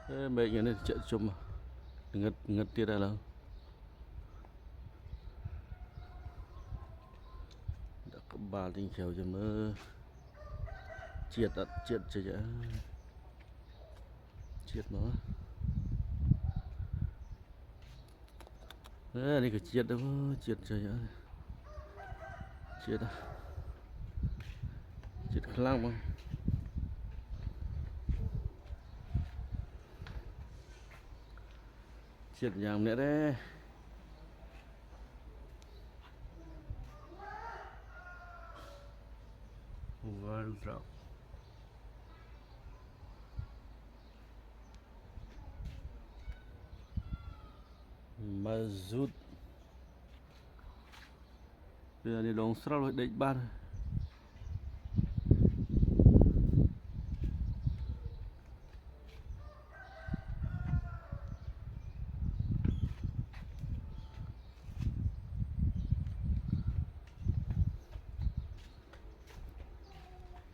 Ê, mấy cái này chạy chùm ngất ngất tiết ra đâu đã có bà tinh khéo cho mơ triệt triệt cho chả triệt nó đây cái triệt đâu triệt cho chả triệt à triệt khlang mà triệt nhàng nữa đấy World Rock Mazut bây giờ đi đóng sắp rồi đánh ban